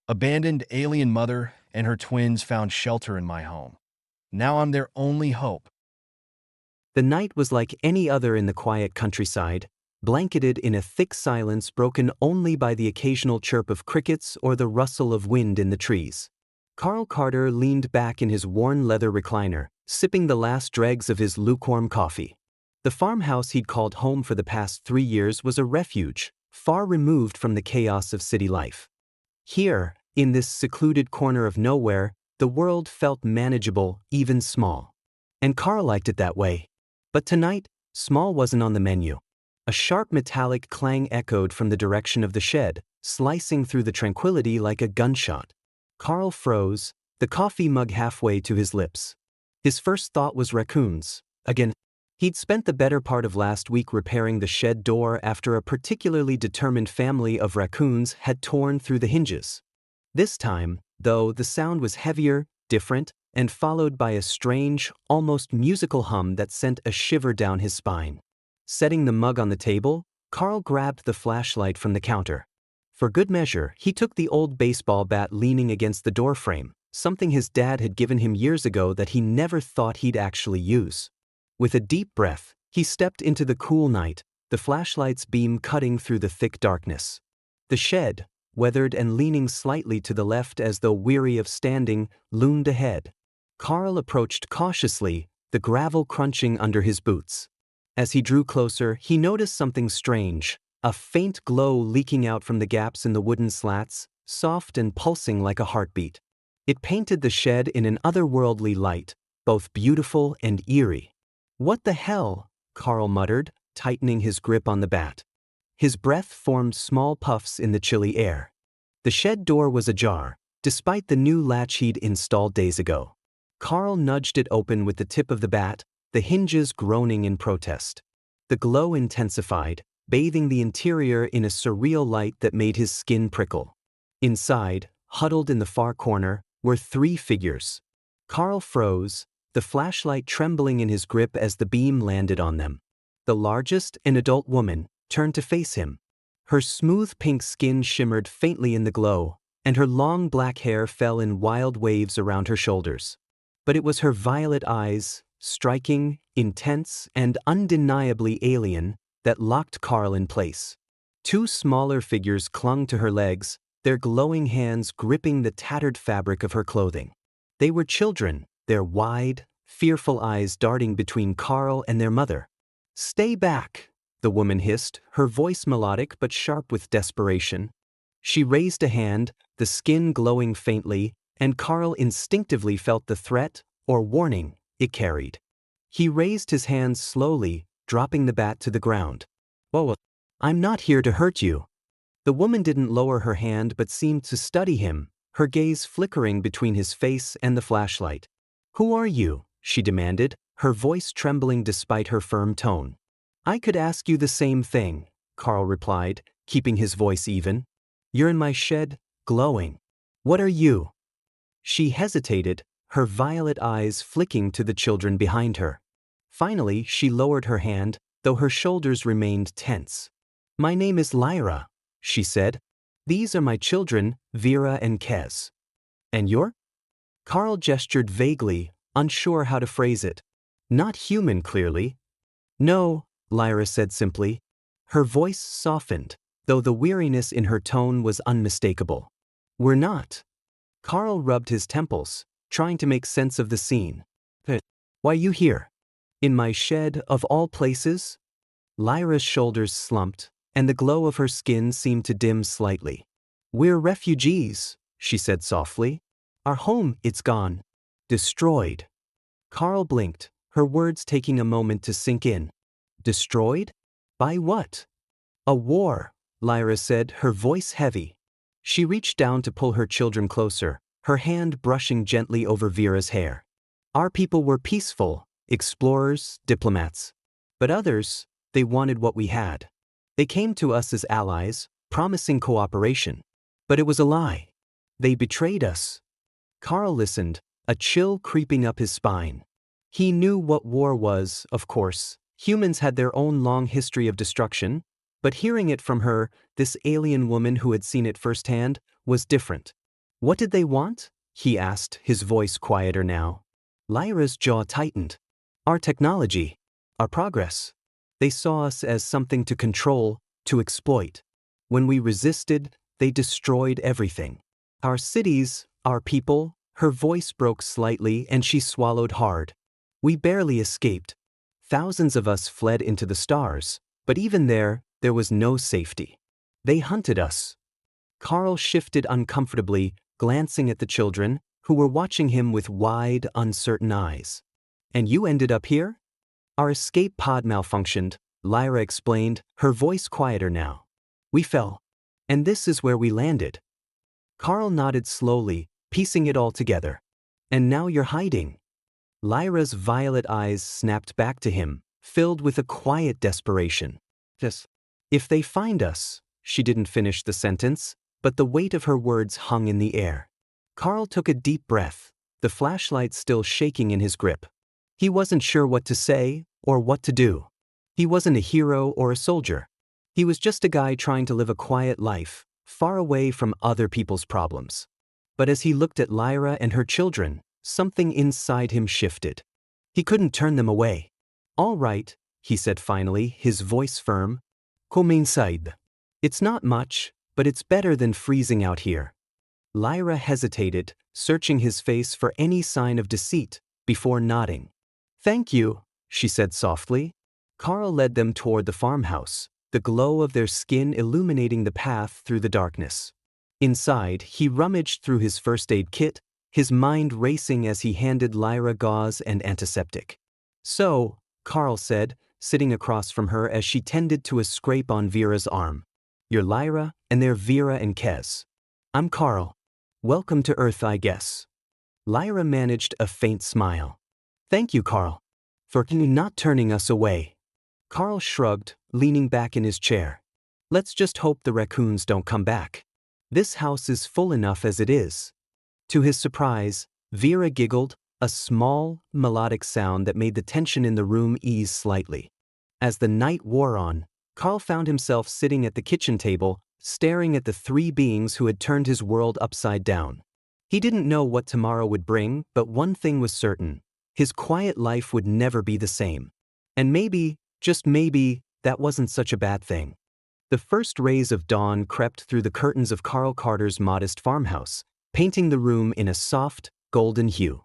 Abandoned alien mother and her twins found shelter in my home. Now I'm their only hope. The night was like any other in the quiet countryside, blanketed in a thick silence broken only by the occasional chirp of crickets or the rustle of wind in the trees. Carl Carter leaned back in his worn leather recliner, sipping the last dregs of his lukewarm coffee. The farmhouse he'd called home for the past 3 years was a refuge, far removed from the chaos of city life. Here, in this secluded corner of nowhere, the world felt manageable, even small. And Carl liked it that way. But tonight, small wasn't on the menu. A sharp metallic clang echoed from the direction of the shed, slicing through the tranquility like a gunshot. Carl froze, the coffee mug halfway to his lips. His first thought was raccoons. Again, he'd spent the better part of last week repairing the shed door after a particularly determined family of raccoons had torn through the hinges. This time, though, the sound was heavier, different, and followed by a strange, almost musical hum that sent a shiver down his spine. Setting the mug on the table, Carl grabbed the flashlight from the counter. For good measure, he took the old baseball bat leaning against the doorframe, something his dad had given him years ago that he never thought he'd actually use. With a deep breath, he stepped into the cool night, the flashlight's beam cutting through the thick darkness. The shed, weathered and leaning slightly to the left as though weary of standing, loomed ahead. Carl approached cautiously, the gravel crunching under his boots. As he drew closer, he noticed something strange, a faint glow leaking out from the gaps in the wooden slats, soft and pulsing like a heartbeat. It painted the shed in an otherworldly light, both beautiful and eerie. "What the hell?" Carl muttered, tightening his grip on the bat. His breath formed small puffs in the chilly air. The shed door was ajar, despite the new latch he'd installed days ago. Carl nudged it open with the tip of the bat, the hinges groaning in protest. The glow intensified, bathing the interior in a surreal light that made his skin prickle. Inside, huddled in the far corner, were 3 figures. Carl froze, the flashlight trembling in his grip as the beam landed on them. The largest, an adult woman, turned to face him. Her smooth pink skin shimmered faintly in the glow, and her long black hair fell in wild waves around her shoulders. But it was her violet eyes, striking, intense, and undeniably alien, that locked Carl in place. 2 smaller figures clung to her legs, their glowing hands gripping the tattered fabric of her clothing. They were children, their wide, fearful eyes darting between Carl and their mother. "Stay back," the woman hissed, her voice melodic but sharp with desperation. She raised a hand, the skin glowing faintly, and Carl instinctively felt the threat, or warning, it carried. He raised his hands slowly, dropping the bat to the ground. "Whoa, I'm not here to hurt you." The woman didn't lower her hand but seemed to study him, her gaze flickering between his face and the flashlight. "Who are you?" she demanded, her voice trembling despite her firm tone. "I could ask you the same thing," Carl replied, keeping his voice even. "You're in my shed, glowing. What are you?" She hesitated, her violet eyes flicking to the children behind her. Finally, she lowered her hand, though her shoulders remained tense. "My name is Lyra," she said. "These are my children, Vera and Kez." "And you're?" Carl gestured vaguely, unsure how to phrase it. "Not human, clearly." "No," Lyra said simply. Her voice softened, though the weariness in her tone was unmistakable. "We're not." Carl rubbed his temples, trying to make sense of the scene. "Why you here? In my shed, of all places?" Lyra's shoulders slumped, and the glow of her skin seemed to dim slightly. "We're refugees," she said softly. "Our home, it's gone. Destroyed." Carl blinked, her words taking a moment to sink in. "Destroyed? By what?" "A war," Lyra said, her voice heavy. She reached down to pull her children closer, her hand brushing gently over Vera's hair. "Our people were peaceful, explorers, diplomats. But others, they wanted what we had. They came to us as allies, promising cooperation. But it was a lie. They betrayed us." Carl listened, a chill creeping up his spine. He knew what war was, of course. Humans had their own long history of destruction, but hearing it from her, this alien woman who had seen it firsthand, was different. What did they want? He asked, his voice quieter now. Lyra's jaw tightened. Our technology. Our progress. They saw us as something to control, to exploit. When we resisted, they destroyed everything. Our cities, our people. Her voice broke slightly and she swallowed hard. We barely escaped. Thousands of us fled into the stars, but even there was no safety. They hunted us. Carl shifted uncomfortably, glancing at the children, who were watching him with wide, uncertain eyes. And you ended up here? Our escape pod malfunctioned, Lyra explained, her voice quieter now. We fell. And this is where we landed. Carl nodded slowly, piecing it all together. And now you're hiding. Lyra's violet eyes snapped back to him, filled with a quiet desperation. Yes. If they find us, she didn't finish the sentence, but the weight of her words hung in the air. Carl took a deep breath, the flashlight still shaking in his grip. He wasn't sure what to say or what to do. He wasn't a hero or a soldier. He was just a guy trying to live a quiet life, far away from other people's problems. But as he looked at Lyra and her children, something inside him shifted. He couldn't turn them away. All right, he said finally, his voice firm. Come inside. It's not much, but it's better than freezing out here. Lyra hesitated, searching his face for any sign of deceit, before nodding. Thank you, she said softly. Carl led them toward the farmhouse, the glow of their skin illuminating the path through the darkness. Inside, he rummaged through his first aid kit, his mind racing as he handed Lyra gauze and antiseptic. So, Carl said, sitting across from her as she tended to a scrape on Vera's arm. You're Lyra, and they're Vera and Kez. I'm Carl. Welcome to Earth, I guess. Lyra managed a faint smile. Thank you, Carl, for not turning us away. Carl shrugged, leaning back in his chair. Let's just hope the raccoons don't come back. This house is full enough as it is. To his surprise, Vera giggled, a small, melodic sound that made the tension in the room ease slightly. As the night wore on, Carl found himself sitting at the kitchen table, staring at the three beings who had turned his world upside down. He didn't know what tomorrow would bring, but one thing was certain. His quiet life would never be the same. And maybe, just maybe, that wasn't such a bad thing. The first rays of dawn crept through the curtains of Carl Carter's modest farmhouse, painting the room in a soft, golden hue.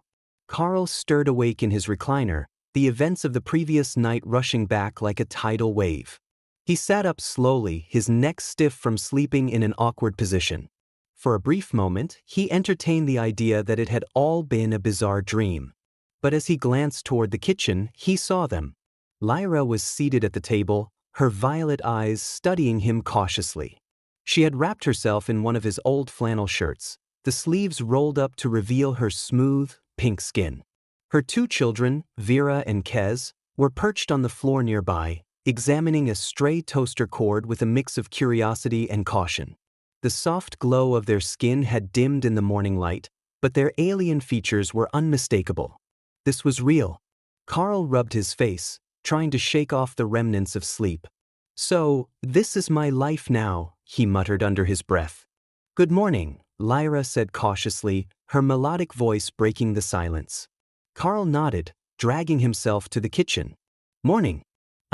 Carl stirred awake in his recliner, the events of the previous night rushing back like a tidal wave. He sat up slowly, his neck stiff from sleeping in an awkward position. For a brief moment, he entertained the idea that it had all been a bizarre dream. But as he glanced toward the kitchen, he saw them. Lyra was seated at the table, her violet eyes studying him cautiously. She had wrapped herself in one of his old flannel shirts, the sleeves rolled up to reveal her smooth, pink skin. Her two children, Vera and Kez, were perched on the floor nearby, examining a stray toaster cord with a mix of curiosity and caution. The soft glow of their skin had dimmed in the morning light, but their alien features were unmistakable. This was real. Carl rubbed his face, trying to shake off the remnants of sleep. So, this is my life now, he muttered under his breath. Good morning, Lyra said cautiously, her melodic voice breaking the silence. Carl nodded, dragging himself to the kitchen. Morning,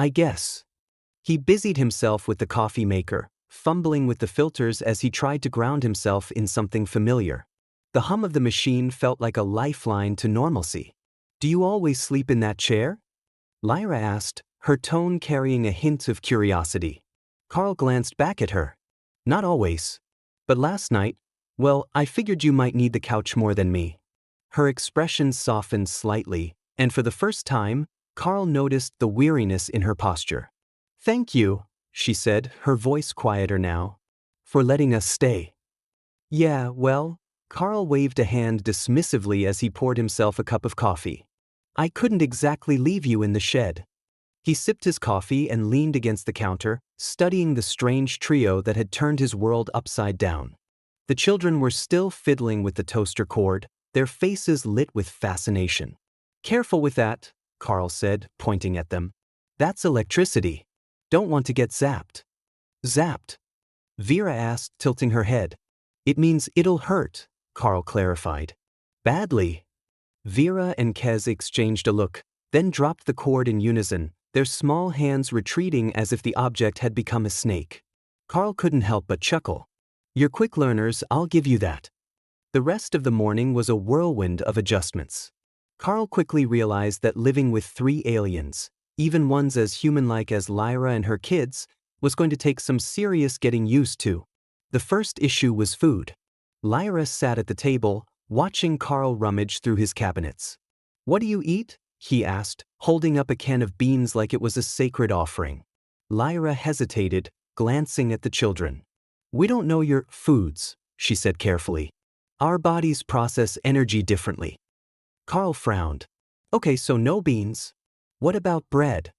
I guess. He busied himself with the coffee maker, fumbling with the filters as he tried to ground himself in something familiar. The hum of the machine felt like a lifeline to normalcy. Do you always sleep in that chair? Lyra asked, her tone carrying a hint of curiosity. Carl glanced back at her. Not always. But last night, well, I figured you might need the couch more than me. Her expression softened slightly, and for the first time, Carl noticed the weariness in her posture. Thank you, she said, her voice quieter now, for letting us stay. Yeah, well, Carl waved a hand dismissively as he poured himself a cup of coffee. I couldn't exactly leave you in the shed. He sipped his coffee and leaned against the counter, studying the strange trio that had turned his world upside down. The children were still fiddling with the toaster cord, their faces lit with fascination. Careful with that, Carl said, pointing at them. That's electricity. Don't want to get zapped. Zapped? Vera asked, tilting her head. It means it'll hurt, Carl clarified. Badly. Vera and Kez exchanged a look, then dropped the cord in unison, their small hands retreating as if the object had become a snake. Carl couldn't help but chuckle. You're quick learners, I'll give you that. The rest of the morning was a whirlwind of adjustments. Carl quickly realized that living with 3 aliens, even ones as human-like as Lyra and her kids, was going to take some serious getting used to. The first issue was food. Lyra sat at the table, watching Carl rummage through his cabinets. What do you eat? He asked, holding up a can of beans like it was a sacred offering. Lyra hesitated, glancing at the children. We don't know your foods, she said carefully. Our bodies process energy differently. Carl frowned. Okay, so no beans. What about bread?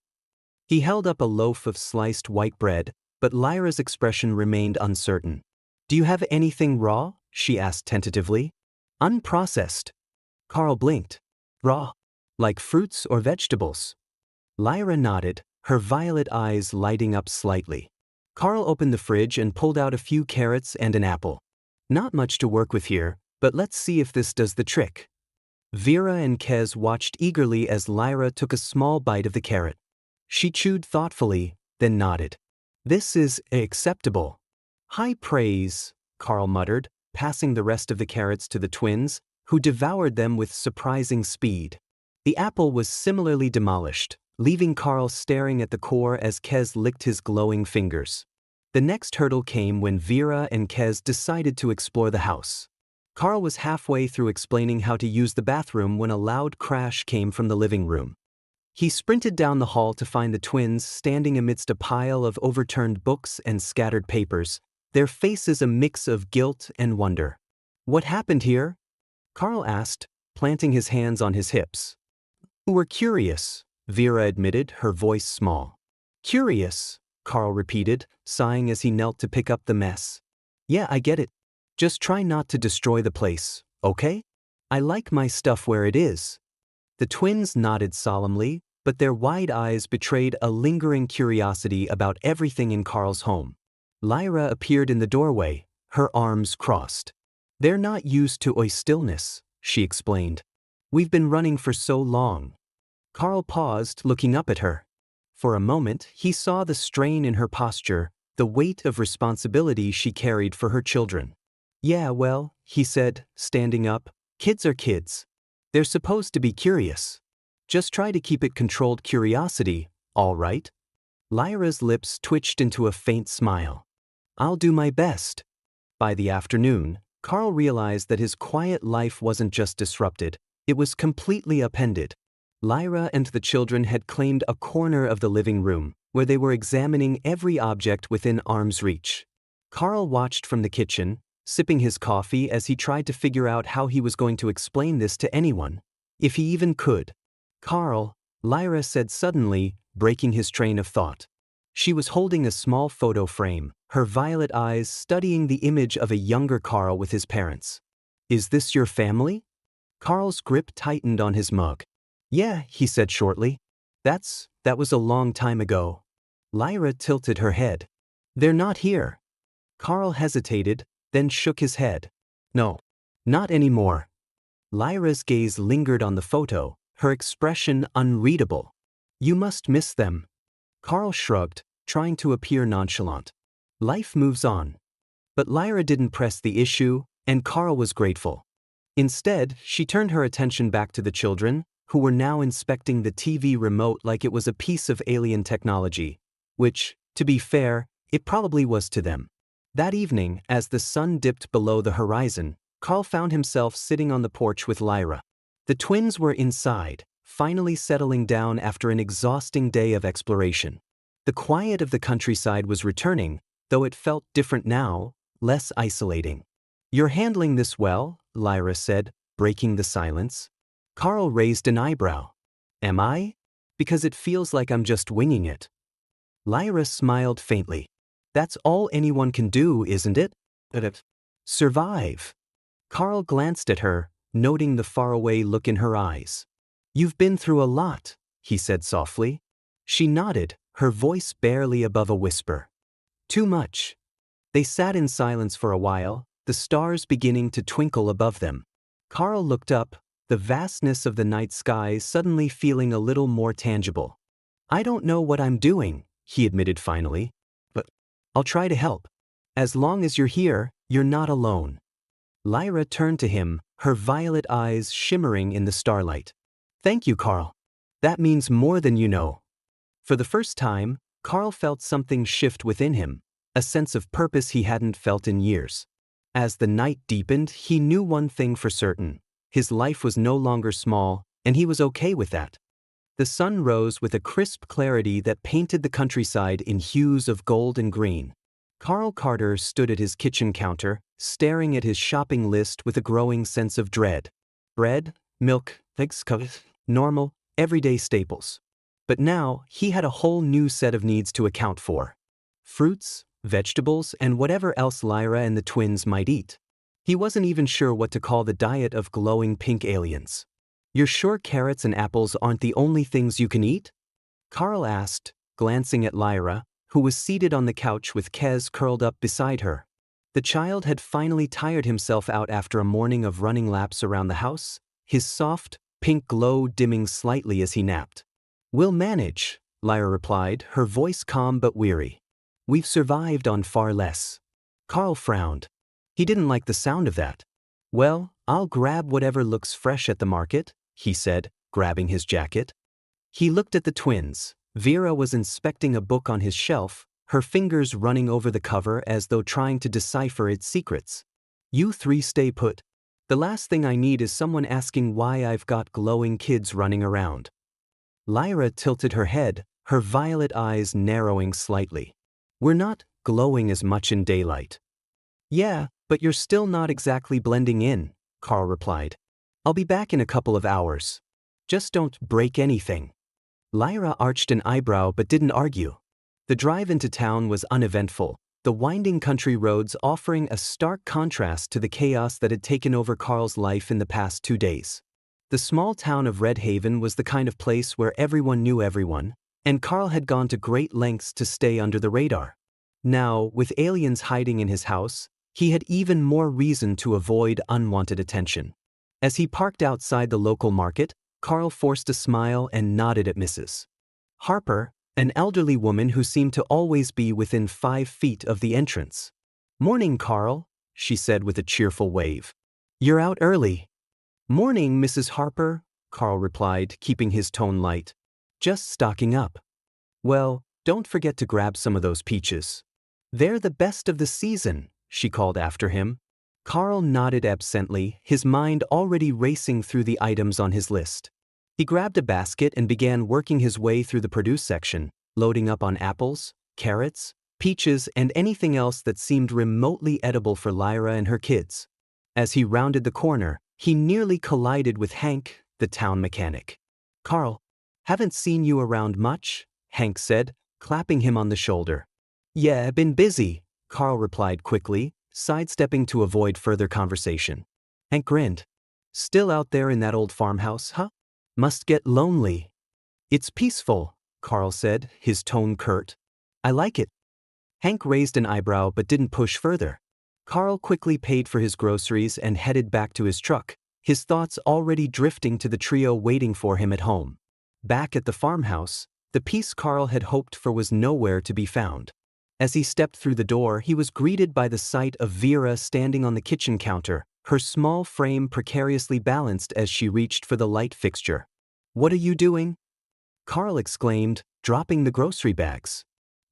He held up a loaf of sliced white bread, but Lyra's expression remained uncertain. Do you have anything raw? She asked tentatively. Unprocessed. Carl blinked. Raw. Like fruits or vegetables? Lyra nodded, her violet eyes lighting up slightly. Carl opened the fridge and pulled out a few carrots and an apple. Not much to work with here, but let's see if this does the trick. Vera and Kez watched eagerly as Lyra took a small bite of the carrot. She chewed thoughtfully, then nodded. This is acceptable. High praise, Carl muttered, passing the rest of the carrots to the twins, who devoured them with surprising speed. The apple was similarly demolished, leaving Carl staring at the core as Kez licked his glowing fingers. The next hurdle came when Vera and Kez decided to explore the house. Carl was halfway through explaining how to use the bathroom when a loud crash came from the living room. He sprinted down the hall to find the twins standing amidst a pile of overturned books and scattered papers, their faces a mix of guilt and wonder. What happened here? Carl asked, planting his hands on his hips. We're curious, Vera admitted, her voice small. Curious, Carl repeated, sighing as he knelt to pick up the mess. Yeah, I get it. Just try not to destroy the place, okay? I like my stuff where it is. The twins nodded solemnly, but their wide eyes betrayed a lingering curiosity about everything in Carl's home. Lyra appeared in the doorway, her arms crossed. They're not used to stillness, she explained. We've been running for so long. Carl paused, looking up at her. For a moment, he saw the strain in her posture, the weight of responsibility she carried for her children. Yeah, well, he said, standing up, kids are kids. They're supposed to be curious. Just try to keep it controlled curiosity, all right? Lyra's lips twitched into a faint smile. I'll do my best. By the afternoon, Carl realized that his quiet life wasn't just disrupted, it was completely upended. Lyra and the children had claimed a corner of the living room, where they were examining every object within arm's reach. Carl watched from the kitchen, sipping his coffee as he tried to figure out how he was going to explain this to anyone, if he even could. Carl, Lyra said suddenly, breaking his train of thought. She was holding a small photo frame, her violet eyes studying the image of a younger Carl with his parents. Is this your family? Carl's grip tightened on his mug. Yeah, he said shortly. That was a long time ago. Lyra tilted her head. They're not here. Carl hesitated, then shook his head. No, not anymore. Lyra's gaze lingered on the photo, her expression unreadable. You must miss them. Carl shrugged, trying to appear nonchalant. Life moves on. But Lyra didn't press the issue, and Carl was grateful. Instead, she turned her attention back to the children, who were now inspecting the TV remote like it was a piece of alien technology, which, to be fair, it probably was to them. That evening, as the sun dipped below the horizon, Carl found himself sitting on the porch with Lyra. The twins were inside, finally settling down after an exhausting day of exploration. The quiet of the countryside was returning, though it felt different now, less isolating. You're handling this well, Lyra said, breaking the silence. Carl raised an eyebrow. Am I? Because it feels like I'm just winging it. Lyra smiled faintly. That's all anyone can do, isn't it? Survive. Carl glanced at her, noting the faraway look in her eyes. You've been through a lot, he said softly. She nodded, her voice barely above a whisper. Too much. They sat in silence for a while, the stars beginning to twinkle above them. Carl looked up, the vastness of the night sky suddenly feeling a little more tangible. "I don't know what I'm doing," he admitted finally, "but I'll try to help. As long as you're here, you're not alone." Lyra turned to him, her violet eyes shimmering in the starlight. "Thank you, Carl. That means more than you know." For the first time, Carl felt something shift within him, a sense of purpose he hadn't felt in years. As the night deepened, he knew one thing for certain. His life was no longer small, and he was okay with that. The sun rose with a crisp clarity that painted the countryside in hues of gold and green. Carl Carter stood at his kitchen counter, staring at his shopping list with a growing sense of dread. Bread, milk, eggs, normal, everyday staples. But now, he had a whole new set of needs to account for. Fruits, vegetables, and whatever else Lyra and the twins might eat. He wasn't even sure what to call the diet of glowing pink aliens. "You're sure carrots and apples aren't the only things you can eat?" Carl asked, glancing at Lyra, who was seated on the couch with Kez curled up beside her. The child had finally tired himself out after a morning of running laps around the house, his soft, pink glow dimming slightly as he napped. "We'll manage," Lyra replied, her voice calm but weary. "We've survived on far less." Carl frowned. He didn't like the sound of that. "Well, I'll grab whatever looks fresh at the market," he said, grabbing his jacket. He looked at the twins. Vera was inspecting a book on his shelf, her fingers running over the cover as though trying to decipher its secrets. "You three stay put. The last thing I need is someone asking why I've got glowing kids running around." Lyra tilted her head, her violet eyes narrowing slightly. "We're not glowing as much in daylight." "Yeah, but you're still not exactly blending in," Carl replied. "I'll be back in a couple of hours. Just don't break anything." Lyra arched an eyebrow but didn't argue. The drive into town was uneventful, the winding country roads offering a stark contrast to the chaos that had taken over Carl's life in the past 2 days. The small town of Red Haven was the kind of place where everyone knew everyone, and Carl had gone to great lengths to stay under the radar. Now, with aliens hiding in his house, he had even more reason to avoid unwanted attention. As he parked outside the local market, Carl forced a smile and nodded at Mrs. Harper, an elderly woman who seemed to always be within 5 feet of the entrance. "Morning, Carl," she said with a cheerful wave. "You're out early." "Morning, Mrs. Harper," Carl replied, keeping his tone light. "Just stocking up." "Well, don't forget to grab some of those peaches. They're the best of the season," she called after him. Carl nodded absently, his mind already racing through the items on his list. He grabbed a basket and began working his way through the produce section, loading up on apples, carrots, peaches, and anything else that seemed remotely edible for Lyra and her kids. As he rounded the corner, he nearly collided with Hank, the town mechanic. "Carl, haven't seen you around much," Hank said, clapping him on the shoulder. "Yeah, been busy," Carl replied quickly, sidestepping to avoid further conversation. Hank grinned. "Still out there in that old farmhouse, huh? Must get lonely." "It's peaceful," Carl said, his tone curt. "I like it." Hank raised an eyebrow but didn't push further. Carl quickly paid for his groceries and headed back to his truck, his thoughts already drifting to the trio waiting for him at home. Back at the farmhouse, the peace Carl had hoped for was nowhere to be found. As he stepped through the door, he was greeted by the sight of Vera standing on the kitchen counter, her small frame precariously balanced as she reached for the light fixture. "What are you doing?" Carl exclaimed, dropping the grocery bags.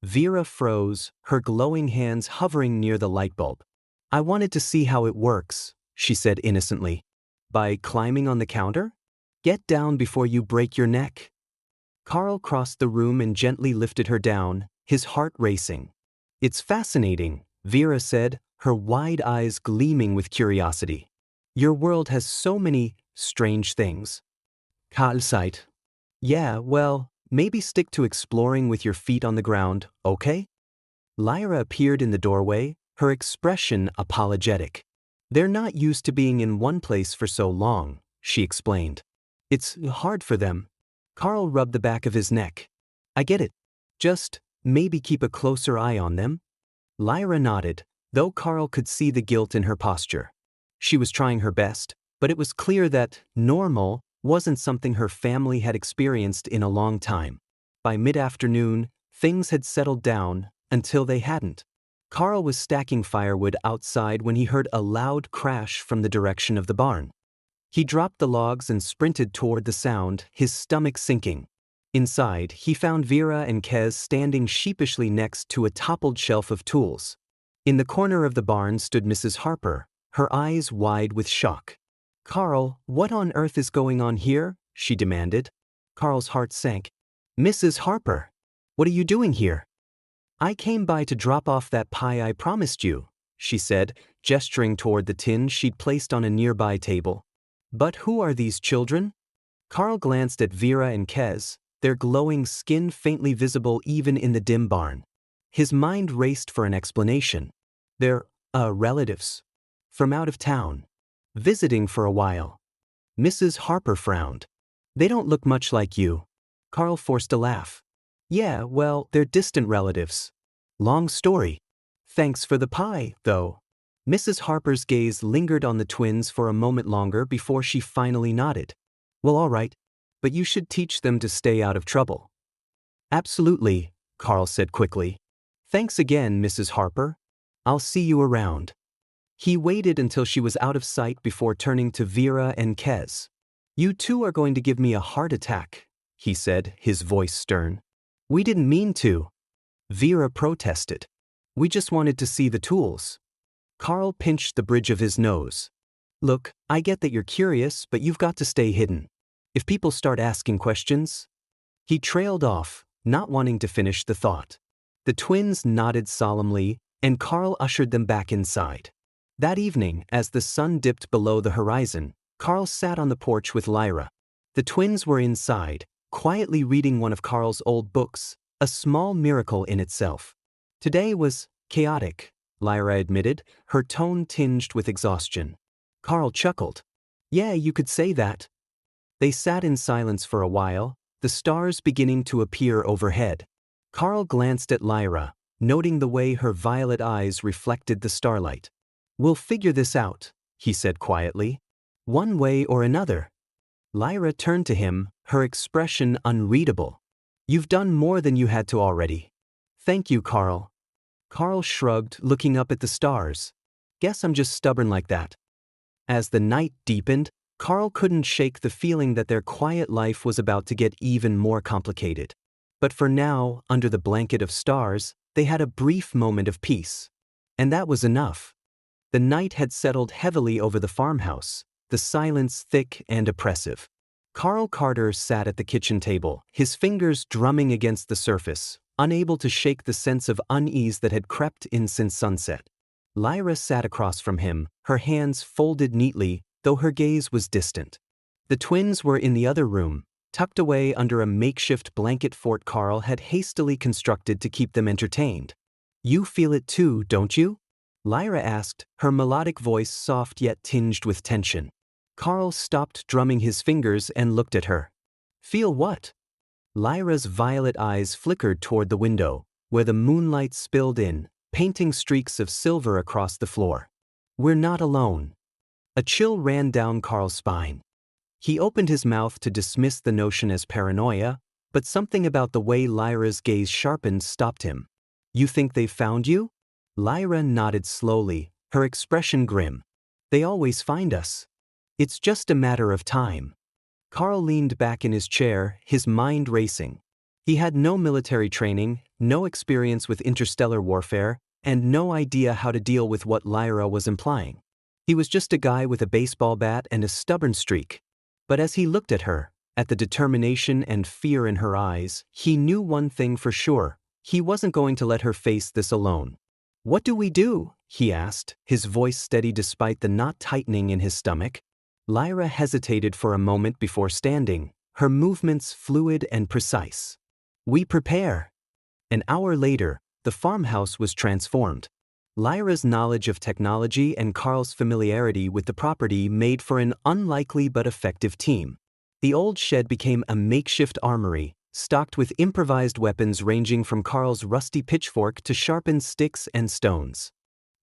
Vera froze, her glowing hands hovering near the light bulb. "I wanted to see how it works," she said innocently. "By climbing on the counter? Get down before you break your neck." Carl crossed the room and gently lifted her down, his heart racing. "It's fascinating," Vera said, her wide eyes gleaming with curiosity. "Your world has so many strange things." Carl sighed. "Yeah, well, maybe stick to exploring with your feet on the ground, okay?" Lyra appeared in the doorway, her expression apologetic. "They're not used to being in one place for so long," she explained. "It's hard for them." Carl rubbed the back of his neck. "I get it. Just maybe keep a closer eye on them." Lyra nodded, though Carl could see the guilt in her posture. She was trying her best, but it was clear that normal wasn't something her family had experienced in a long time. By mid-afternoon, things had settled down until they hadn't. Carl was stacking firewood outside when he heard a loud crash from the direction of the barn. He dropped the logs and sprinted toward the sound, his stomach sinking. Inside, he found Vera and Kez standing sheepishly next to a toppled shelf of tools. In the corner of the barn stood Mrs. Harper, her eyes wide with shock. "Carl, what on earth is going on here?" she demanded. Carl's heart sank. "Mrs. Harper, what are you doing here?" "I came by to drop off that pie I promised you," she said, gesturing toward the tin she'd placed on a nearby table. "But who are these children?" Carl glanced at Vera and Kez, their glowing skin faintly visible even in the dim barn. His mind raced for an explanation. "They're, relatives. From out of town. Visiting for a while." Mrs. Harper frowned. "They don't look much like you." Carl forced a laugh. "Yeah, well, they're distant relatives. Long story. Thanks for the pie, though." Mrs. Harper's gaze lingered on the twins for a moment longer before she finally nodded. "Well, all right, but you should teach them to stay out of trouble." "Absolutely," Carl said quickly. "Thanks again, Mrs. Harper. I'll see you around." He waited until she was out of sight before turning to Vera and Kez. "You two are going to give me a heart attack," he said, his voice stern. "We didn't mean to." Vera protested. "We just wanted to see the tools." Carl pinched the bridge of his nose. "Look, I get that you're curious, but you've got to stay hidden. If people start asking questions..." He trailed off, not wanting to finish the thought. The twins nodded solemnly, and Carl ushered them back inside. That evening, as the sun dipped below the horizon, Carl sat on the porch with Lyra. The twins were inside, quietly reading one of Carl's old books, a small miracle in itself. Today was chaotic, Lyra admitted, her tone tinged with exhaustion. Carl chuckled. "Yeah, you could say that." They sat in silence for a while, the stars beginning to appear overhead. Carl glanced at Lyra, noting the way her violet eyes reflected the starlight. "We'll figure this out," he said quietly. "One way or another." Lyra turned to him, her expression unreadable. "You've done more than you had to already." "Thank you, Carl." Carl shrugged, looking up at the stars. "Guess I'm just stubborn like that." As the night deepened, Carl couldn't shake the feeling that their quiet life was about to get even more complicated. But for now, under the blanket of stars, they had a brief moment of peace. And that was enough. The night had settled heavily over the farmhouse, the silence thick and oppressive. Carl Carter sat at the kitchen table, his fingers drumming against the surface, unable to shake the sense of unease that had crept in since sunset. Lyra sat across from him, her hands folded neatly, though her gaze was distant. The twins were in the other room, tucked away under a makeshift blanket fort Carl had hastily constructed to keep them entertained. "You feel it too, don't you?" Lyra asked, her melodic voice soft yet tinged with tension. Carl stopped drumming his fingers and looked at her. "Feel what?" Lyra's violet eyes flickered toward the window, where the moonlight spilled in, painting streaks of silver across the floor. "We're not alone." A chill ran down Carl's spine. He opened his mouth to dismiss the notion as paranoia, but something about the way Lyra's gaze sharpened stopped him. "You think they've found you?" Lyra nodded slowly, her expression grim. "They always find us. It's just a matter of time." Carl leaned back in his chair, his mind racing. He had no military training, no experience with interstellar warfare, and no idea how to deal with what Lyra was implying. He was just a guy with a baseball bat and a stubborn streak. But as he looked at her, at the determination and fear in her eyes, he knew one thing for sure: he wasn't going to let her face this alone. "What do we do?" he asked, his voice steady despite the knot tightening in his stomach. Lyra hesitated for a moment before standing, her movements fluid and precise. "We prepare." An hour later, the farmhouse was transformed. Lyra's knowledge of technology and Carl's familiarity with the property made for an unlikely but effective team. The old shed became a makeshift armory, stocked with improvised weapons ranging from Carl's rusty pitchfork to sharpened sticks and stones.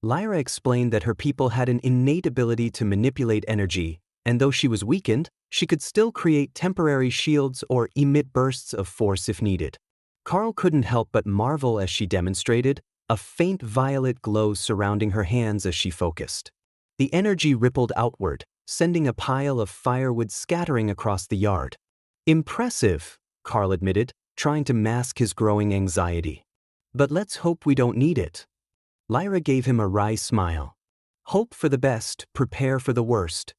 Lyra explained that her people had an innate ability to manipulate energy, and though she was weakened, she could still create temporary shields or emit bursts of force if needed. Carl couldn't help but marvel as she demonstrated, a faint violet glow surrounding her hands as she focused. The energy rippled outward, sending a pile of firewood scattering across the yard. Impressive, Carl admitted, trying to mask his growing anxiety. But let's hope we don't need it. Lyra gave him a wry smile. Hope for the best, prepare for the worst.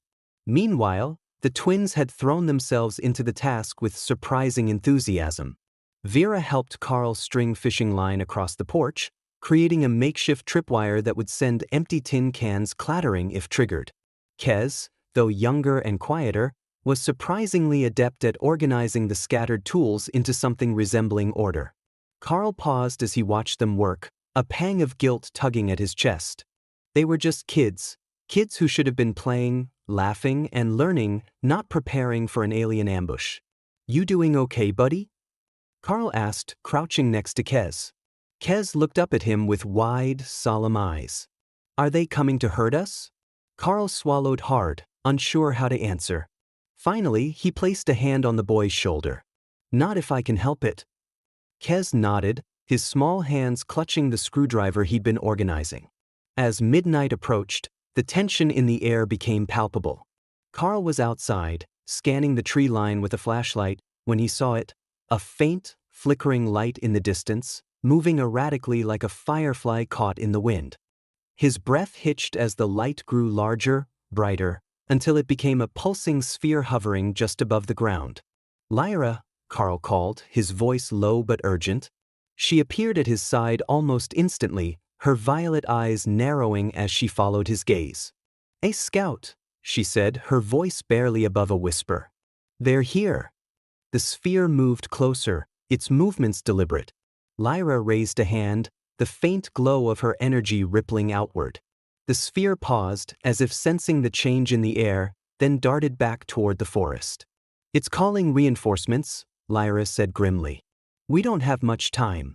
Meanwhile, the twins had thrown themselves into the task with surprising enthusiasm. Vera helped Carl string fishing line across the porch, creating a makeshift tripwire that would send empty tin cans clattering if triggered. Kez, though younger and quieter, was surprisingly adept at organizing the scattered tools into something resembling order. Carl paused as he watched them work, a pang of guilt tugging at his chest. They were just kids who should have been playing, laughing, and learning, not preparing for an alien ambush. You doing okay, buddy? Carl asked, crouching next to Kez. Kez looked up at him with wide, solemn eyes. Are they coming to hurt us? Carl swallowed hard, unsure how to answer. Finally, he placed a hand on the boy's shoulder. Not if I can help it. Kez nodded, his small hands clutching the screwdriver he'd been organizing. As midnight approached, the tension in the air became palpable. Carl was outside, scanning the tree line with a flashlight, when he saw it, a faint, flickering light in the distance, moving erratically like a firefly caught in the wind. His breath hitched as the light grew larger, brighter, until it became a pulsing sphere hovering just above the ground. Lyra, Carl called, his voice low but urgent. She appeared at his side almost instantly, her violet eyes narrowing as she followed his gaze. A scout, she said, her voice barely above a whisper. They're here. The sphere moved closer, its movements deliberate. Lyra raised a hand, the faint glow of her energy rippling outward. The sphere paused, as if sensing the change in the air, then darted back toward the forest. It's calling reinforcements, Lyra said grimly. We don't have much time.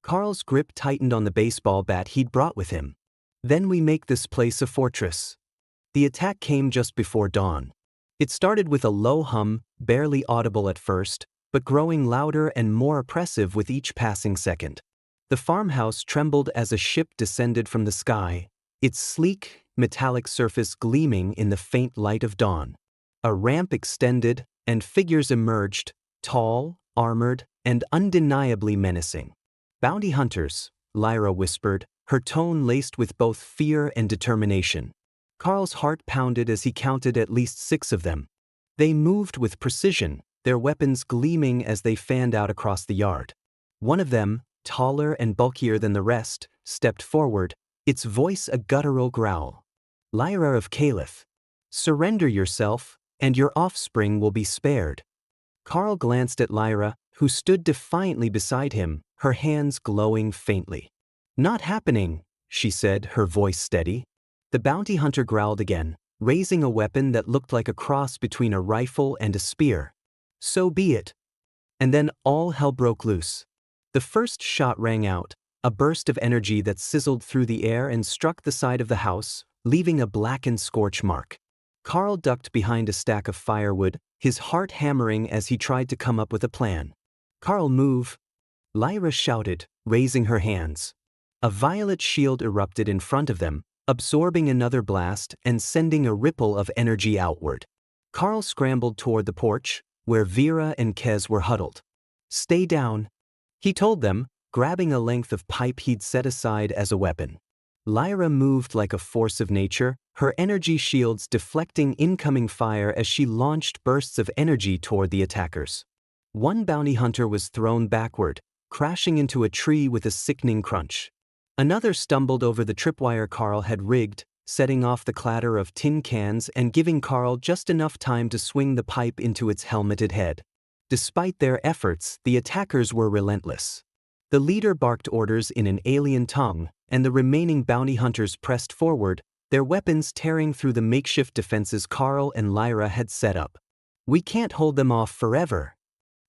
Carl's grip tightened on the baseball bat he'd brought with him. Then we make this place a fortress. The attack came just before dawn. It started with a low hum, barely audible at first, but growing louder and more oppressive with each passing second. The farmhouse trembled as a ship descended from the sky, its sleek, metallic surface gleaming in the faint light of dawn. A ramp extended, and figures emerged, tall, armored, and undeniably menacing. Bounty hunters, Lyra whispered, her tone laced with both fear and determination. Carl's heart pounded as he counted at least 6 of them. They moved with precision, their weapons gleaming as they fanned out across the yard. One of them, taller and bulkier than the rest, stepped forward, its voice a guttural growl. Lyra of Caliph, surrender yourself, and your offspring will be spared. Carl glanced at Lyra, who stood defiantly beside him, her hands glowing faintly. Not happening, she said, her voice steady. The bounty hunter growled again, raising a weapon that looked like a cross between a rifle and a spear. So be it. And then all hell broke loose. The first shot rang out, a burst of energy that sizzled through the air and struck the side of the house, leaving a blackened scorch mark. Carl ducked behind a stack of firewood, his heart hammering as he tried to come up with a plan. Carl, move! Lyra shouted, raising her hands. A violet shield erupted in front of them, absorbing another blast and sending a ripple of energy outward. Carl scrambled toward the porch, where Vera and Kez were huddled. Stay down, he told them, grabbing a length of pipe he'd set aside as a weapon. Lyra moved like a force of nature, her energy shields deflecting incoming fire as she launched bursts of energy toward the attackers. One bounty hunter was thrown backward, crashing into a tree with a sickening crunch. Another stumbled over the tripwire Carl had rigged, setting off the clatter of tin cans and giving Carl just enough time to swing the pipe into its helmeted head. Despite their efforts, the attackers were relentless. The leader barked orders in an alien tongue, and the remaining bounty hunters pressed forward, their weapons tearing through the makeshift defenses Carl and Lyra had set up. We can't hold them off forever,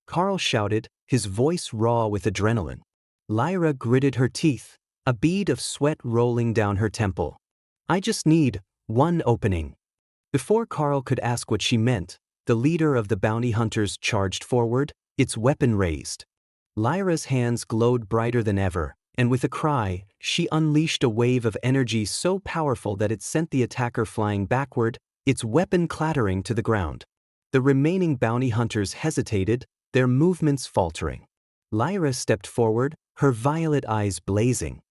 Carl shouted, his voice raw with adrenaline. Lyra gritted her teeth, a bead of sweat rolling down her temple. I just need one opening. Before Carl could ask what she meant, the leader of the bounty hunters charged forward, its weapon raised. Lyra's hands glowed brighter than ever, and with a cry, she unleashed a wave of energy so powerful that it sent the attacker flying backward, its weapon clattering to the ground. The remaining bounty hunters hesitated, their movements faltering. Lyra stepped forward, her violet eyes blazing.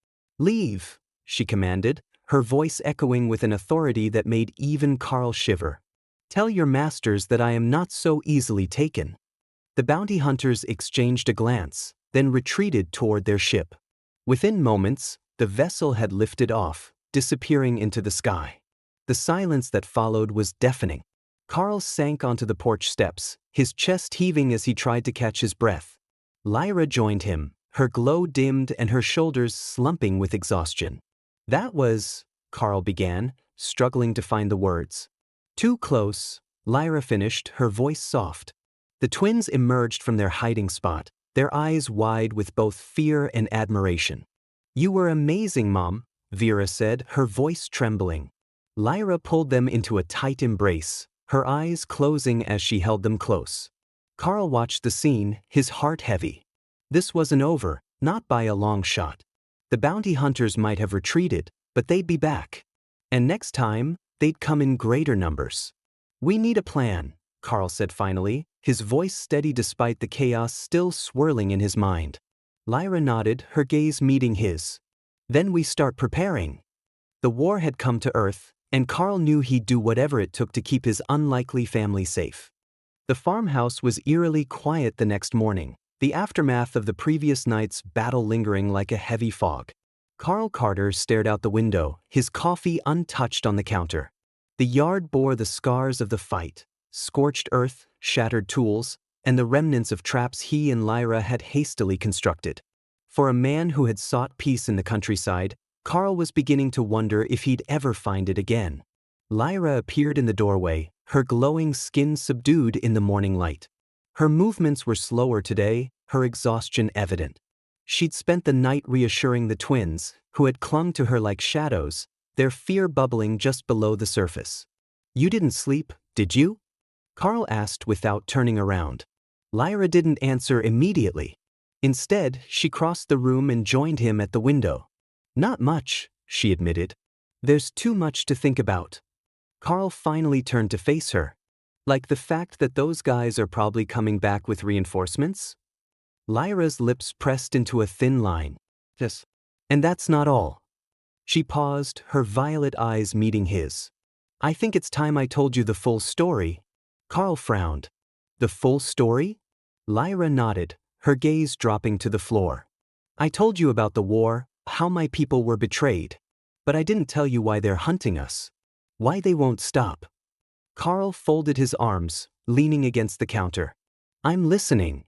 "Leave," she commanded, her voice echoing with an authority that made even Carl shiver. "Tell your masters that I am not so easily taken." The bounty hunters exchanged a glance, then retreated toward their ship. Within moments, the vessel had lifted off, disappearing into the sky. The silence that followed was deafening. Carl sank onto the porch steps, his chest heaving as he tried to catch his breath. Lyra joined him, her glow dimmed and her shoulders slumping with exhaustion. "That was," Carl began, struggling to find the words. "Too close," Lyra finished, her voice soft. The twins emerged from their hiding spot, their eyes wide with both fear and admiration. "You were amazing, Mom," Vera said, her voice trembling. Lyra pulled them into a tight embrace, her eyes closing as she held them close. Carl watched the scene, his heart heavy. This wasn't over, not by a long shot. The bounty hunters might have retreated, but they'd be back. And next time, they'd come in greater numbers. "We need a plan," Carl said finally, his voice steady despite the chaos still swirling in his mind. Lyra nodded, her gaze meeting his. "Then we start preparing." The war had come to Earth, and Carl knew he'd do whatever it took to keep his unlikely family safe. The farmhouse was eerily quiet the next morning, the aftermath of the previous night's battle lingering like a heavy fog. Carl Carter stared out the window, his coffee untouched on the counter. The yard bore the scars of the fight, scorched earth, shattered tools, and the remnants of traps he and Lyra had hastily constructed. For a man who had sought peace in the countryside, Carl was beginning to wonder if he'd ever find it again. Lyra appeared in the doorway, her glowing skin subdued in the morning light. Her movements were slower today, her exhaustion evident. She'd spent the night reassuring the twins, who had clung to her like shadows, their fear bubbling just below the surface. "You didn't sleep, did you?" Carl asked without turning around. Lyra didn't answer immediately. Instead, she crossed the room and joined him at the window. "Not much," she admitted. "There's too much to think about." Carl finally turned to face her. "Like the fact that those guys are probably coming back with reinforcements?" Lyra's lips pressed into a thin line. "Yes. And that's not all." She paused, her violet eyes meeting his. "I think it's time I told you the full story." Carl frowned. "The full story?" Lyra nodded, her gaze dropping to the floor. "I told you about the war, how my people were betrayed. But I didn't tell you why they're hunting us. Why they won't stop." Carl folded his arms, leaning against the counter. "I'm listening."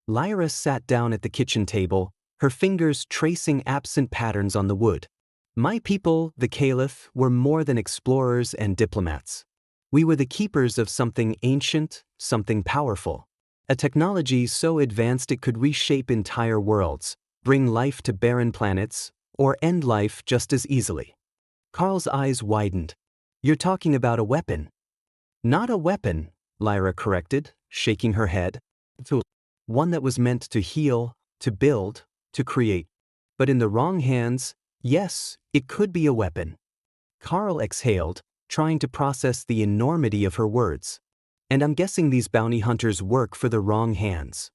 Lyra sat down at the kitchen table, her fingers tracing absent patterns on the wood. "My people, the Caliph, were more than explorers and diplomats. We were the keepers of something ancient, something powerful. A technology so advanced it could reshape entire worlds, bring life to barren planets, or end life just as easily." Carl's eyes widened. "You're talking about a weapon." "Not a weapon," Lyra corrected, shaking her head. "One that was meant to heal, to build, to create. But in the wrong hands, yes, it could be a weapon." Carl exhaled, trying to process the enormity of her words. "And I'm guessing these bounty hunters work for the wrong hands."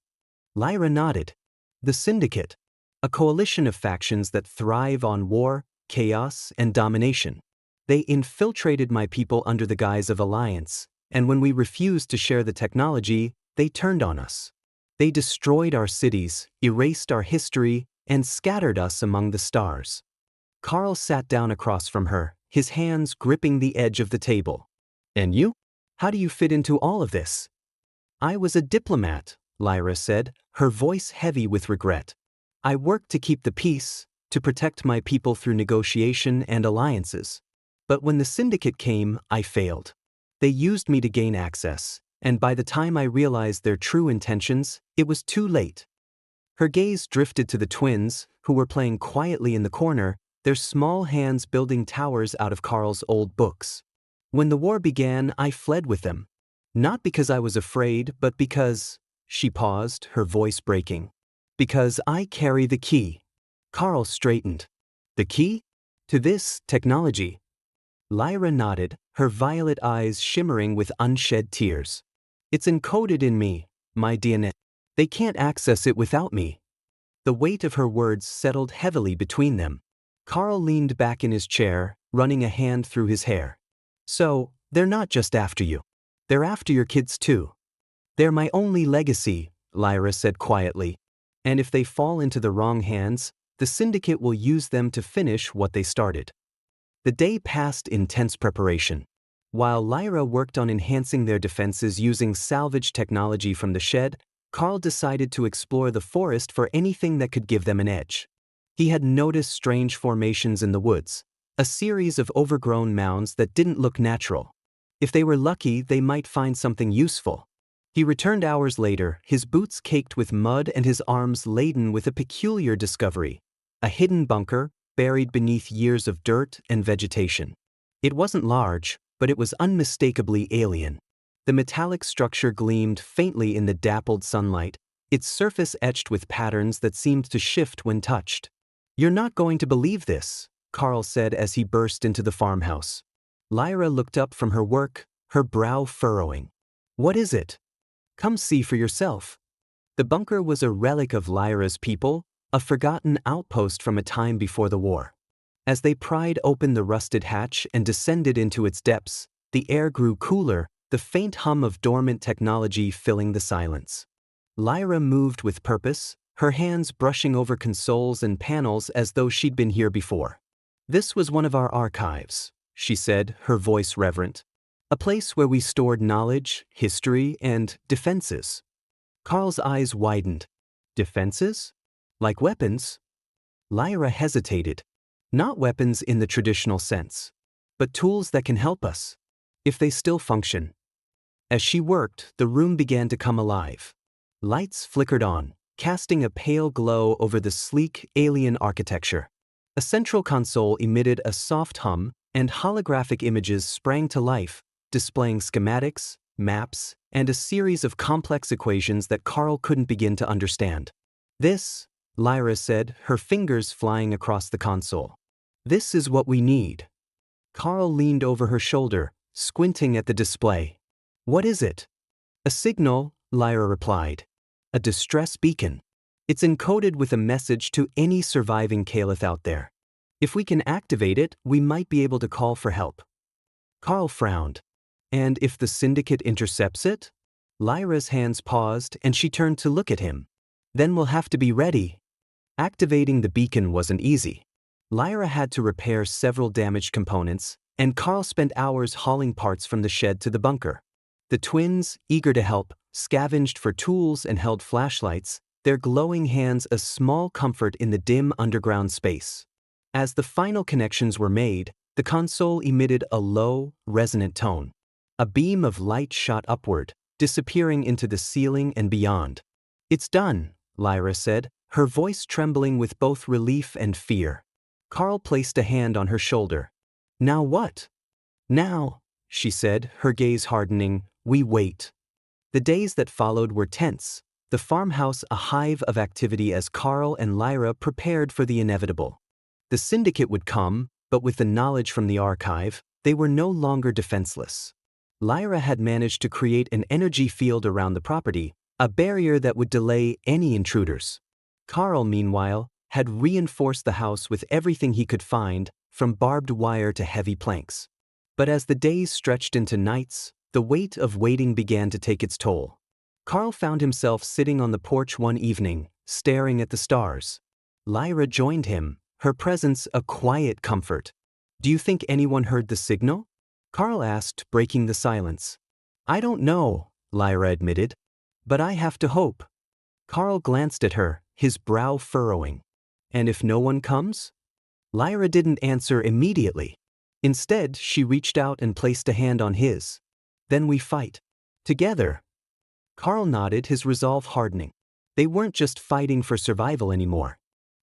Lyra nodded. "The Syndicate. A coalition of factions that thrive on war, chaos, and domination. They infiltrated my people under the guise of alliance, and when we refused to share the technology, they turned on us. They destroyed our cities, erased our history, and scattered us among the stars." Carl sat down across from her, his hands gripping the edge of the table. "And you? How do you fit into all of this?" "I was a diplomat," Lyra said, her voice heavy with regret. "I worked to keep the peace, to protect my people through negotiation and alliances. But when the Syndicate came, I failed. They used me to gain access, and by the time I realized their true intentions, it was too late." Her gaze drifted to the twins, who were playing quietly in the corner, their small hands building towers out of Carl's old books. When the war began, I fled with them. Not because I was afraid, but because… She paused, her voice breaking. Because I carry the key. Carl straightened. The key? To this technology. Lyra nodded, her violet eyes shimmering with unshed tears. It's encoded in me, my DNA. They can't access it without me. The weight of her words settled heavily between them. Carl leaned back in his chair, running a hand through his hair. So, they're not just after you. They're after your kids too. They're my only legacy, Lyra said quietly. And if they fall into the wrong hands, the syndicate will use them to finish what they started. The day passed in tense preparation. While Lyra worked on enhancing their defenses using salvage technology from the shed, Carl decided to explore the forest for anything that could give them an edge. He had noticed strange formations in the woods, a series of overgrown mounds that didn't look natural. If they were lucky, they might find something useful. He returned hours later, his boots caked with mud and his arms laden with a peculiar discovery: a hidden bunker, buried beneath years of dirt and vegetation. It wasn't large, but it was unmistakably alien. The metallic structure gleamed faintly in the dappled sunlight, its surface etched with patterns that seemed to shift when touched. "You're not going to believe this," Carl said as he burst into the farmhouse. Lyra looked up from her work, her brow furrowing. "What is it? Come see for yourself." The bunker was a relic of Lyra's people, a forgotten outpost from a time before the war. As they pried open the rusted hatch and descended into its depths, the air grew cooler, the faint hum of dormant technology filling the silence. Lyra moved with purpose, her hands brushing over consoles and panels as though she'd been here before. "This was one of our archives," she said, her voice reverent. "A place where we stored knowledge, history, and defenses." Carl's eyes widened. "Defenses? Like weapons?" Lyra hesitated. "Not weapons in the traditional sense, but tools that can help us, if they still function." As she worked, the room began to come alive. Lights flickered on, casting a pale glow over the sleek, alien architecture. A central console emitted a soft hum, and holographic images sprang to life, displaying schematics, maps, and a series of complex equations that Carl couldn't begin to understand. "This," Lyra said, her fingers flying across the console. "This is what we need." Carl leaned over her shoulder, squinting at the display. "What is it?" "A signal," Lyra replied. "A distress beacon. It's encoded with a message to any surviving Caliph out there. If we can activate it, we might be able to call for help." Carl frowned. "And if the syndicate intercepts it?" Lyra's hands paused and she turned to look at him. "Then we'll have to be ready." Activating the beacon wasn't easy. Lyra had to repair several damaged components, and Carl spent hours hauling parts from the shed to the bunker. The twins, eager to help, scavenged for tools and held flashlights, their glowing hands a small comfort in the dim underground space. As the final connections were made, the console emitted a low, resonant tone. A beam of light shot upward, disappearing into the ceiling and beyond. "It's done," Lyra said, her voice trembling with both relief and fear. Carl placed a hand on her shoulder. "Now what?" "Now," she said, her gaze hardening, "we wait." The days that followed were tense, the farmhouse a hive of activity as Carl and Lyra prepared for the inevitable. The syndicate would come, but with the knowledge from the archive, they were no longer defenseless. Lyra had managed to create an energy field around the property, a barrier that would delay any intruders. Carl, meanwhile, had reinforced the house with everything he could find, from barbed wire to heavy planks. But as the days stretched into nights, the weight of waiting began to take its toll. Carl found himself sitting on the porch one evening, staring at the stars. Lyra joined him, her presence a quiet comfort. "Do you think anyone heard the signal?" Carl asked, breaking the silence. "I don't know," Lyra admitted. "But I have to hope." Carl glanced at her, his brow furrowing. "And if no one comes?" Lyra didn't answer immediately. Instead, she reached out and placed a hand on his. "Then we fight. Together." Carl nodded, his resolve hardening. They weren't just fighting for survival anymore.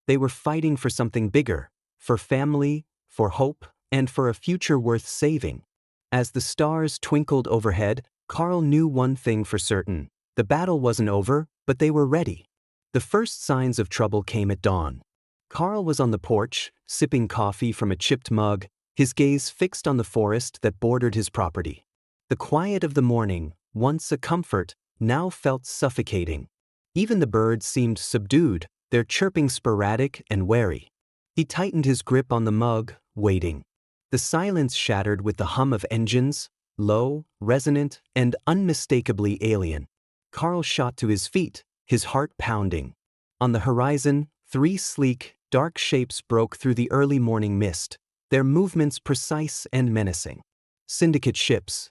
They were fighting for something bigger, for family, for hope, and for a future worth saving. As the stars twinkled overhead, Carl knew one thing for certain. The battle wasn't over, but they were ready. The first signs of trouble came at dawn. Carl was on the porch, sipping coffee from a chipped mug, his gaze fixed on the forest that bordered his property. The quiet of the morning, once a comfort, now felt suffocating. Even the birds seemed subdued, their chirping sporadic and wary. He tightened his grip on the mug, waiting. The silence shattered with the hum of engines, low, resonant, and unmistakably alien. Carl shot to his feet, his heart pounding. On the horizon, 3 sleek, dark shapes broke through the early morning mist, their movements precise and menacing. Syndicate ships.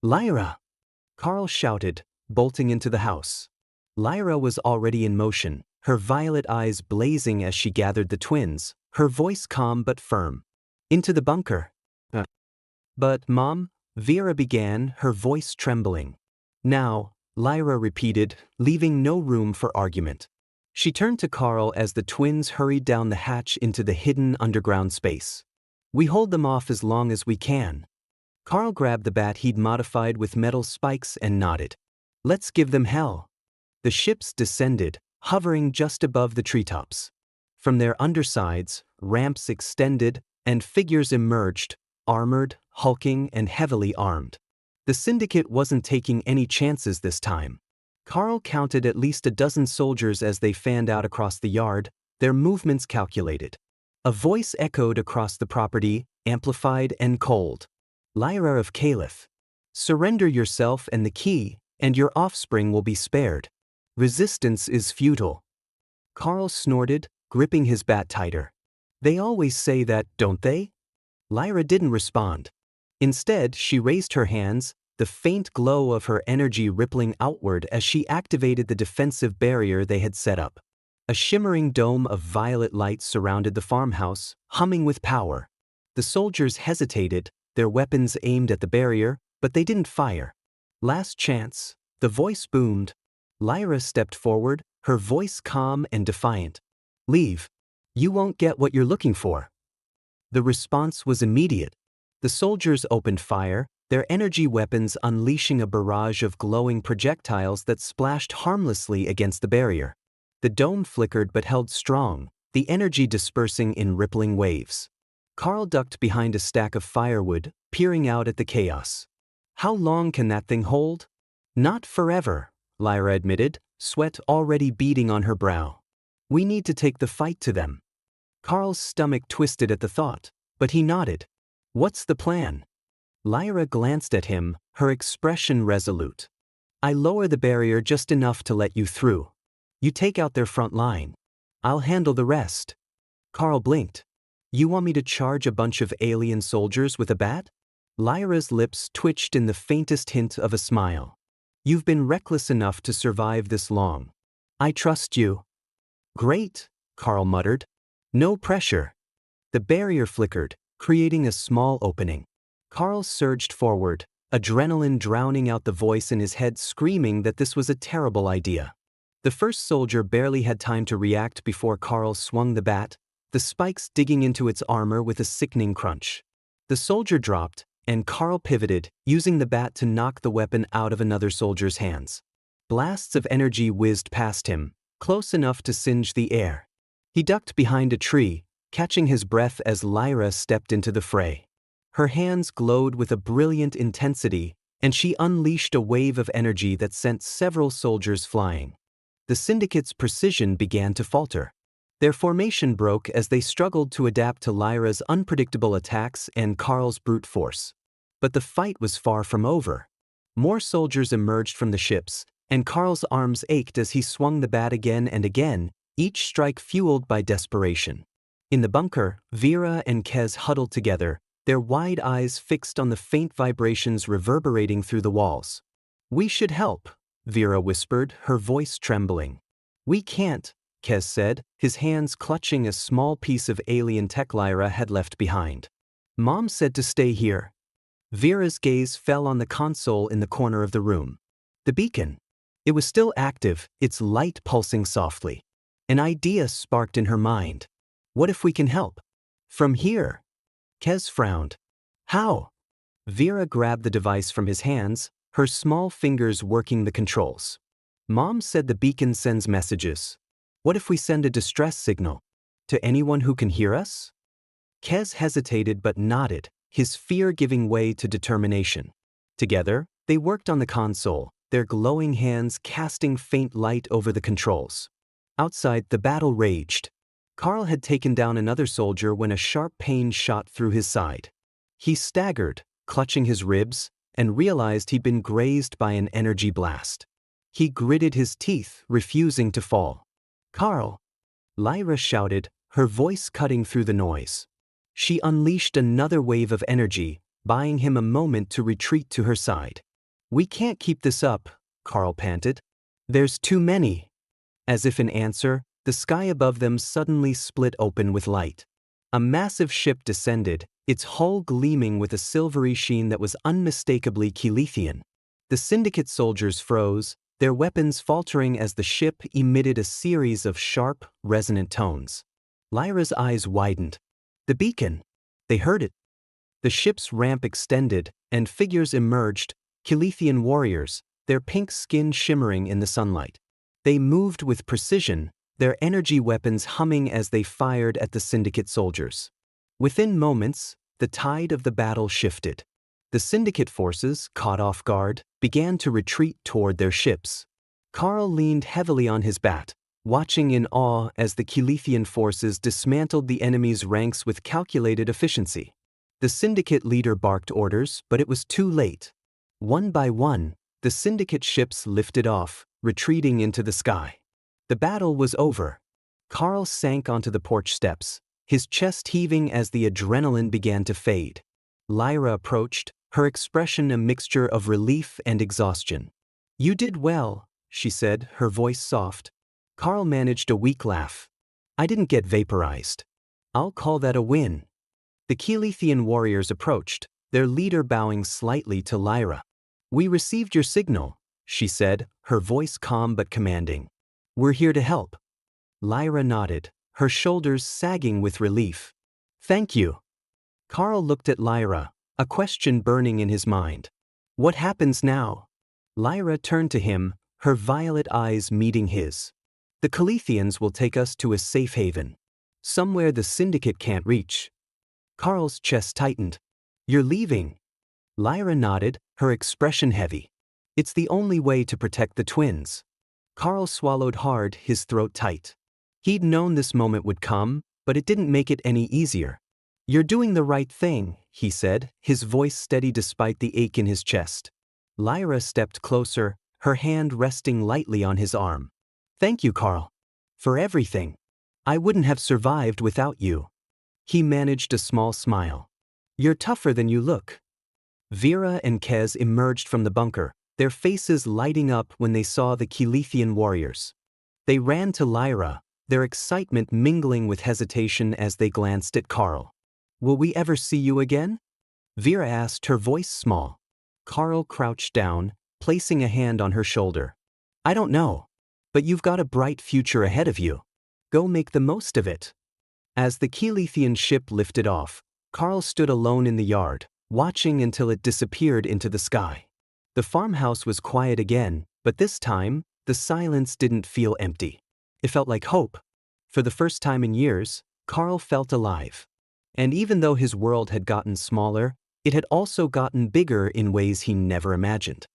Lyra! Carl shouted, bolting into the house. Lyra was already in motion, her violet eyes blazing as she gathered the twins, her voice calm but firm. Into the bunker. But, Mom, Vera began, her voice trembling. Now, Lyra repeated, leaving no room for argument. She turned to Carl as the twins hurried down the hatch into the hidden underground space. We hold them off as long as we can. Carl grabbed the bat he'd modified with metal spikes and nodded. Let's give them hell. The ships descended, hovering just above the treetops. From their undersides, ramps extended, and figures emerged, armored, hulking, and heavily armed. The syndicate wasn't taking any chances this time. Carl counted at least a dozen soldiers as they fanned out across the yard, their movements calculated. A voice echoed across the property, amplified and cold. Lyra of Caliph. Surrender yourself and the key, and your offspring will be spared. Resistance is futile. Carl snorted, gripping his bat tighter. They always say that, don't they? Lyra didn't respond. Instead, she raised her hands, the faint glow of her energy rippling outward as she activated the defensive barrier they had set up. A shimmering dome of violet light surrounded the farmhouse, humming with power. The soldiers hesitated, their weapons aimed at the barrier, but they didn't fire. Last chance, the voice boomed. Lyra stepped forward, her voice calm and defiant. Leave. You won't get what you're looking for. The response was immediate. The soldiers opened fire, their energy weapons unleashing a barrage of glowing projectiles that splashed harmlessly against the barrier. The dome flickered but held strong, the energy dispersing in rippling waves. Carl ducked behind a stack of firewood, peering out at the chaos. How long can that thing hold? Not forever, Lyra admitted, sweat already beading on her brow. We need to take the fight to them. Carl's stomach twisted at the thought, but he nodded. What's the plan? Lyra glanced at him, her expression resolute. I lower the barrier just enough to let you through. You take out their front line. I'll handle the rest. Carl blinked. You want me to charge a bunch of alien soldiers with a bat? Lyra's lips twitched in the faintest hint of a smile. You've been reckless enough to survive this long. I trust you. Great, Carl muttered. No pressure. The barrier flickered, creating a small opening. Carl surged forward, adrenaline drowning out the voice in his head screaming that this was a terrible idea. The first soldier barely had time to react before Carl swung the bat, the spikes digging into its armor with a sickening crunch. The soldier dropped, and Carl pivoted, using the bat to knock the weapon out of another soldier's hands. Blasts of energy whizzed past him, close enough to singe the air. He ducked behind a tree, catching his breath as Lyra stepped into the fray. Her hands glowed with a brilliant intensity, and she unleashed a wave of energy that sent several soldiers flying. The syndicate's precision began to falter. Their formation broke as they struggled to adapt to Lyra's unpredictable attacks and Carl's brute force. But the fight was far from over. More soldiers emerged from the ships, and Carl's arms ached as he swung the bat again and again, each strike fueled by desperation. In the bunker, Vera and Kez huddled together, their wide eyes fixed on the faint vibrations reverberating through the walls. We should help, Vera whispered, her voice trembling. We can't, Kez said, his hands clutching a small piece of alien tech Lyra had left behind. Mom said to stay here. Vera's gaze fell on the console in the corner of the room. The beacon. It was still active, its light pulsing softly. An idea sparked in her mind. What if we can help? From here? Kez frowned. How? Vera grabbed the device from his hands, her small fingers working the controls. Mom said the beacon sends messages. What if we send a distress signal? To anyone who can hear us? Kez hesitated but nodded, his fear giving way to determination. Together, they worked on the console, their glowing hands casting faint light over the controls. Outside, the battle raged. Carl had taken down another soldier when a sharp pain shot through his side. He staggered, clutching his ribs, and realized he'd been grazed by an energy blast. He gritted his teeth, refusing to fall. "Carl!" Lyra shouted, her voice cutting through the noise. She unleashed another wave of energy, buying him a moment to retreat to her side. "We can't keep this up," Carl panted. "There's too many." As if in answer, the sky above them suddenly split open with light. A massive ship descended, its hull gleaming with a silvery sheen that was unmistakably Kelethian. The Syndicate soldiers froze, their weapons faltering as the ship emitted a series of sharp, resonant tones. Lyra's eyes widened. The beacon! They heard it. The ship's ramp extended, and figures emerged, Kelethian warriors, their pink skin shimmering in the sunlight. They moved with precision, their energy weapons humming as they fired at the Syndicate soldiers. Within moments, the tide of the battle shifted. The Syndicate forces, caught off guard, began to retreat toward their ships. Carl leaned heavily on his bat, watching in awe as the Kelethian forces dismantled the enemy's ranks with calculated efficiency. The Syndicate leader barked orders, but it was too late. One by one, the Syndicate ships lifted off, retreating into the sky. The battle was over. Carl sank onto the porch steps, his chest heaving as the adrenaline began to fade. Lyra approached, her expression a mixture of relief and exhaustion. "You did well," she said, her voice soft. Carl managed a weak laugh. "I didn't get vaporized. I'll call that a win." The Kelethian warriors approached, their leader bowing slightly to Lyra. "We received your signal," she said, her voice calm but commanding. "We're here to help." Lyra nodded, her shoulders sagging with relief. "Thank you." Carl looked at Lyra, a question burning in his mind. "What happens now?" Lyra turned to him, her violet eyes meeting his. "The Kelethians will take us to a safe haven. Somewhere the Syndicate can't reach." Carl's chest tightened. "You're leaving?" Lyra nodded, her expression heavy. "It's the only way to protect the twins." Carl swallowed hard, his throat tight. He'd known this moment would come, but it didn't make it any easier. "You're doing the right thing," he said, his voice steady despite the ache in his chest. Lyra stepped closer, her hand resting lightly on his arm. "Thank you, Carl. For everything. I wouldn't have survived without you." He managed a small smile. "You're tougher than you look." Vera and Kez emerged from the bunker, their faces lighting up when they saw the Kelethian warriors. They ran to Lyra, their excitement mingling with hesitation as they glanced at Carl. "Will we ever see you again?" Vera asked, her voice small. Carl crouched down, placing a hand on her shoulder. "I don't know. But you've got a bright future ahead of you. Go make the most of it." As the Kelethian ship lifted off, Carl stood alone in the yard, watching until it disappeared into the sky. The farmhouse was quiet again, but this time, the silence didn't feel empty. It felt like hope. For the first time in years, Carl felt alive. And even though his world had gotten smaller, it had also gotten bigger in ways he never imagined.